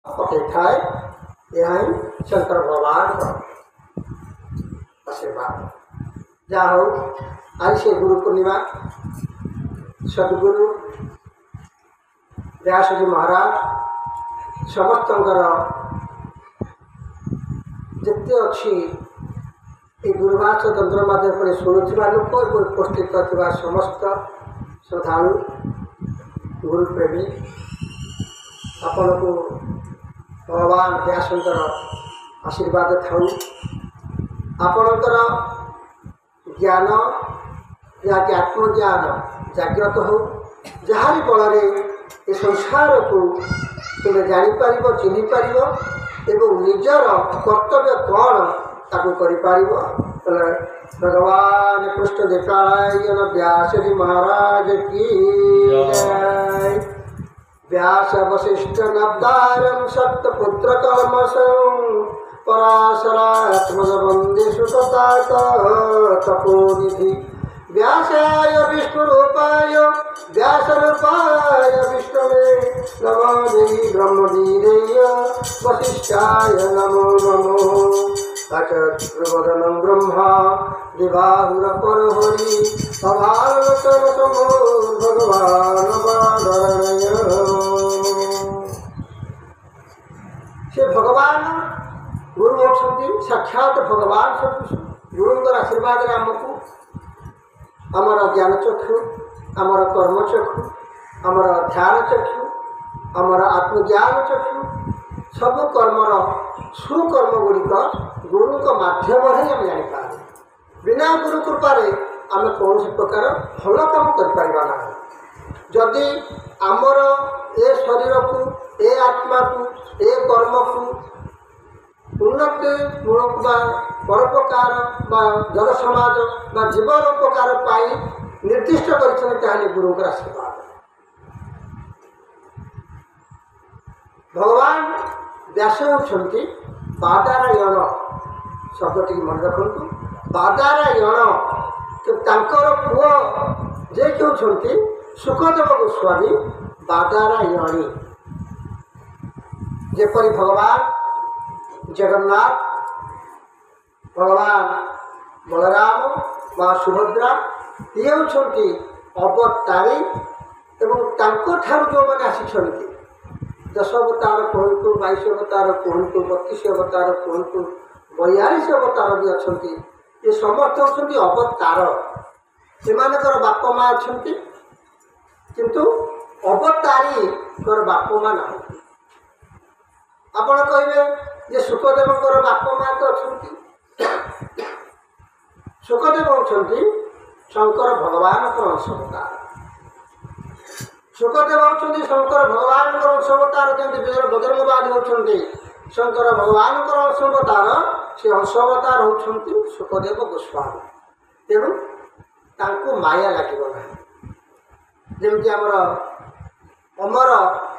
पकड़ खाए यह शंकर भगवान का आशीर्वाद जा हो। आज से गुरु पूर्णिमा सद्गुरु व्यास जी महाराज समस्त जिते अच्छी गुरुवाच तंत्र माध्यम पर शुणुवा लोक उपस्थित थी समस्त श्रद्धालु गुरुप्रेमी आपण को भगवान व्यासंकर आशीर्वाद था। आपणकर ज्ञान या आत्मज्ञान जागृत हो जहारी बल ये संसार को तुम्हें जापर चिन्ह पार एवं निजर कर्तव्य कौन ताकू कर भगवान कृष्ण देवराय व्यास जी महाराज की जय। व्यास वशिष्ठ नवदारम सप्तपुत्र कलमसं पराशरात्मज वंदे सुततात तपोनिधि व्यासाय विष्णुरूपाय व्यासरूपाय विष्णवे नमो देवी ब्रह्मवीरेय वशिष्ठाय नमो नमो। अचक्रवदनं ब्रह्मा दिवाहुरपरहरि अभावतन समो भगवान वादरणय। से भगवान गुरु होती साक्षात भगवान गुरुंर आशीर्वाद आमको आमर ज्ञान चक्षु आमर कर्म चक्षु आमर ध्यान चक्षु आमर आत्मज्ञान चक्षु सब कर्मर सुकर्म गुड़िक गुरु का माध्यम ही आम जापर बिना गुरु कृपार आम कौन प्रकार भल कम कर जदि आमर ए शरीर को ए आत्मा को ए कर्म को उन्नति मूलक परोपकार जन समाज जीवन उपकार पाई निर्दिष्ट कर गुरु का आशीर्वाद। भगवान व्यास होती बादारायण शब्द टी मन रखु बादारायण पुओ जे कि सुखदेव गोस्वामी बादारायणी जेपरी भगवान जगन्नाथ भगवान बलराम माँ सुभद्रा ये होती अवतारी एवं जो मैंने आसी 10 अवतार कहतु 22 अवतार कहतु 32 अवतार कहतु 42 अवतार भी अच्छा ये समस्त होती अवतार सेमानकर बाप माँ अच्छा किंतु अवतारी बाप माँ ना आपण कहे जे सुखदेव बाप माँ तो अच्छा सुखदेव होती शंकर भगवान अंशवतार सुखदेव होती शंकर भगवान अंशवतार जमी बजरंगबाली होती शंकर भगवान अंशवतार से अंशवतार होती सुखदेव गोस्वामी एवं तांको माया लगे ना जमी आमर अमर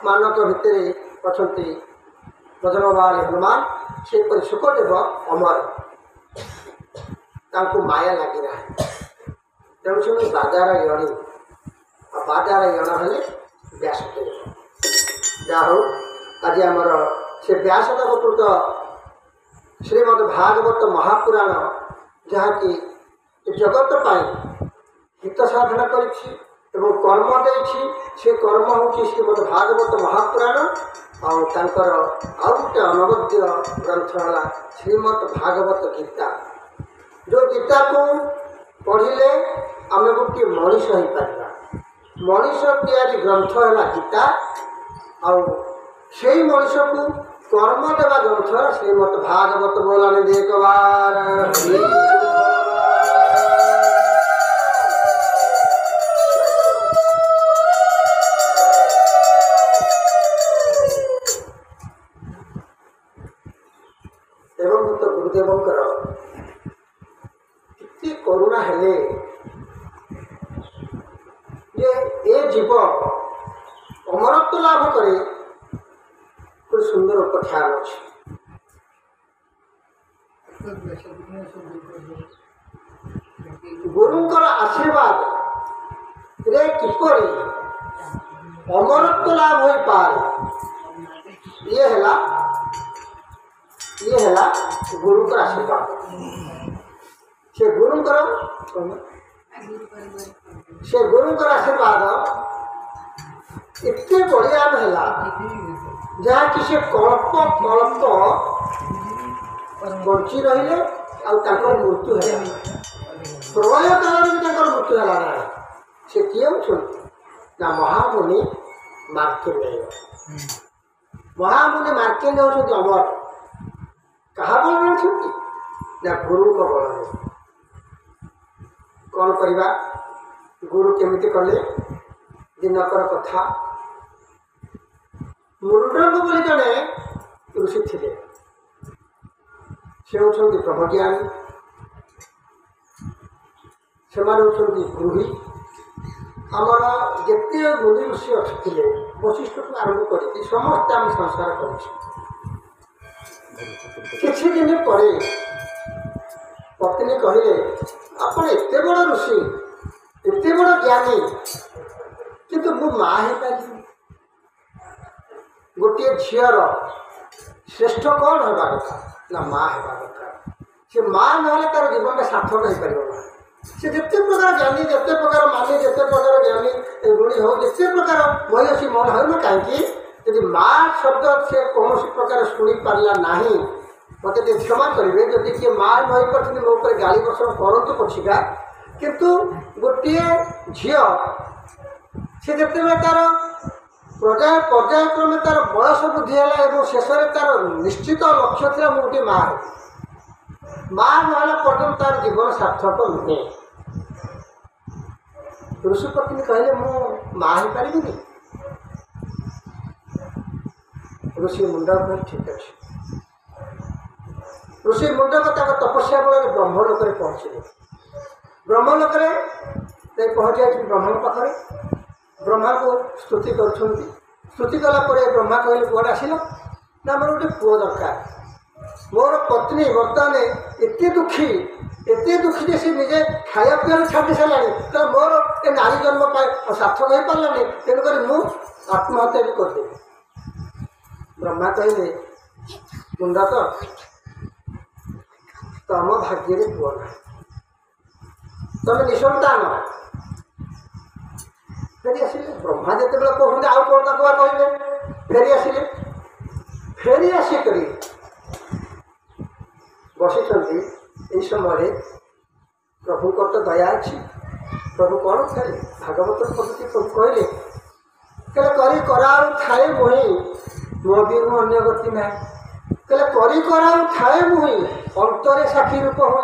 मानक भितर अच्छा बजरंगबाली हनुमान से सुखदेव अमर तांको माया लगी रहा तेणु से बादारायणी बादारायण हेले व्यासदेव जा हो आज आमर से व्यासदेवकृत श्रीमद भागवत महापुराण जहाँकि जगत पाई हित साधना करिछि एवं कर्म देछि से कर्म होछि श्रीमद भागवत महापुराण आउ तांकर आउ गोटे अनवद्य ग्रंथ है श्रीमद भागवत गीता जो गीता को पढ़िले आम गोटे मनीष हो पार मनीष तैयारी ग्रंथ है गीता आउ से मनीष को कर्म देवा ग्रंथ श्रीमद भागवत बोलाने देख बार गुरुदेवंकर कितनी करुणा हेले ये जीव अमरत्व लाभ करे कोई सुंदर उपाख्यान अच्छे गुरुंकर आशीर्वाद रे किपरि अमरत्व लाभ हो पाए ये है गुरुकर आशीर्वाद से गुरुकर आशीर्वाद एते बढ़िया है जहाँ कि से कल्प कल्प बंची रही मृत्यु है प्रलय काल भी मृत्यु है से किए ना महामुनि मार्केंडेय होती अमर क्या बल ना गुरु को बल कौन करवा गुरु केमिति कले दिनकर कथा मुरुडंग बोली जड़े ऋषि थे से होती ब्रह्मज्ञानी से गृही आमर जिते मुनि ऋषि अच्छे वशिष्ठ को आरंभ कर समस्त आम संस्कार कर दिन पर पत्नी कहले आप एत बड़ ऋषि एत बड़ ज्ञानी किंतु मु माँ हो पारि गोटे झीर श्रेष्ठ कौन होगा कथा ना माँ होगा दरकार से माँ ना तार जीवन में सार्थक हो पार से जिते प्रकार ज्ञानी जिते प्रकार मानी जिते प्रकार ज्ञानी गुणी हो जिते प्रकार महिषी मन हो कहीं यदि माँ शब्द से कौन प्रकार शुणी पारा ना मत क्षमा करेंगे जदि किए माँ नई कर मो पर गाड़ी वर्षण करूँ पछिका किंतु गोटे झी से जिते तार पर्यायक्रमे तार बयस वृद्धि है शेष में तार निश्चित लक्ष्य थी मुझे माँ माँ ना पर्यटन तार जीवन सार्थक नुहे ऋषि पत्नी कहले मु माँ हो पारि ऋषि मुंड ठीक अच्छे ऋषि मुंड तपस्या बल ब्रह्मलोक पहुँचले ब्रह्मलोक पहुँच जाए ब्रह्म पाखे ब्रह्मा को स्तुति स्तुति कलापर ब्रह्मा कहले कुआड़े आसिल ना मोर गोटे पुओ दरकार मोर पत्नी बर्तमान एत दुखी जे सी निजे खाया पीवा छाड़ी सारा तो मोर ए नारी जन्म सार्थक हो पारानी तेणुक आत्महत्या भी करदेवी ब्रह्मा कहले मुंडा तम भाग्य पुओ ना तुम निसंतान फेरी आसिले ब्रह्मा जिते बड़े कहते आउ कौन कहले फेरी आसिक बसी यही समय प्रभुकर तो दया अच्छी प्रभु कौन थे भागवत पद्धति प्रभु कहले करी कराऊ थाए मुही मो भी अन्य गति ना कहले करी कराऊ थाए मुही अंतरे साक्षी रूप हो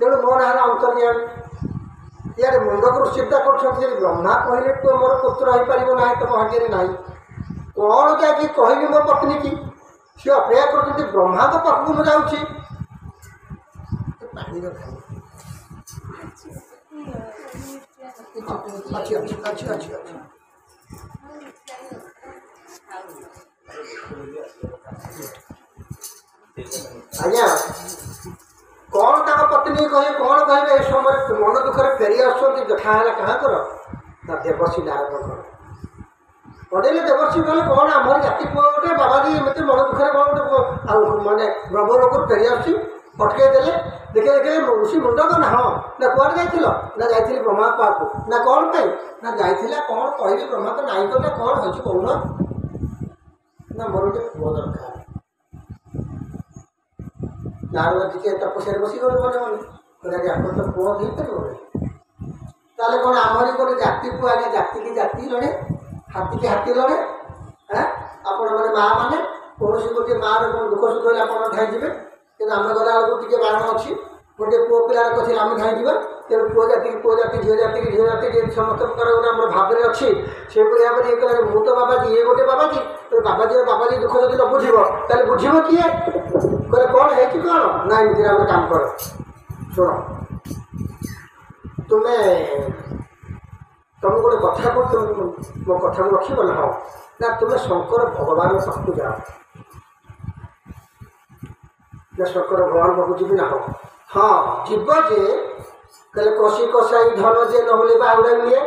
तेणु मो ना अंतर्यामी यार मुंडक चिंता कर ब्रह्मा कहले तो मोर पुत्र हो पार ना तो भाग्य ना कौन जाकि कहबी मो पत्नी की सी अपेक्षा कर ब्रह्मा तो पाखक मुझे जाऊँगी आज्ञा कौन तक पत्नी कहे कौन कहे समय मन दुखर फेरी आसुँच देखा है कहाँ कर देवर्षि नारद कर पढ़ेले देवर्षि कहले कौन आमर जाति पुआ गोटे बाबाजी मत मन दुखर कौन गोटे मानने ब्रह्मलोक फेरी आसुँच अटके देले देखे देखे ऋषि मुंडक ना हाँ ना कौन जाइल ना जाइली ब्रह्मा पाक ना कौन पाई ना जाइला कौन कहली ब्रह्मा तो नाई कले कौन हो कौन ना मोर गोटे पुओ दरकार नारद जी के तपस्या बसी गले मन मन कहले आप तो पुओ हो पारे कौन आमरी गोटे जाति पुआ आगे जाति की जाति लड़े हाथी की हाथी लड़े हाँ आपण मैंने माँ मैंने कौन गोटे माँ दुख सुख है आप धाई जाए कि आम गला बेलू टे बारण अच्छी गोटे पुओ पिलार कथी आम धाई जा तेणु पुओ जाति झील जाति झील जाति समस्त प्रकार गोटे आम भाव में अच्छी से भाव में ये मु तो बाबाजी ये गोटे बाबाजी तो बाबाजी दुख जब न बुझ ताले बुझ किए कहले कौन है कि कौन ना एमती गोटे काम कर शुण तुम्हें तुम गोटे कथा कह मो कथा को रखब ना हाँ ना तुम्हें शंकर भगवान पाखक जाओ ना शंकर भगवान पाखक जी ना हाँ हाँ जीव जे कहले कषि कषाई धन जे नहले बाउड़ा निए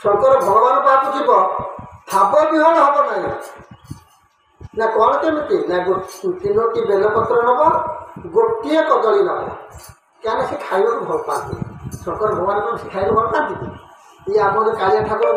शंकर भगवान पाखक जीव भाव विहल हम ना ना कौन केमिति ना तीनोटी बेलपत्र नब गोटे कदली नब क्या से खाइबा भल पाती शंकर भगवान कौन से खाइबा भल पाती ये आम कालिया ठाकुर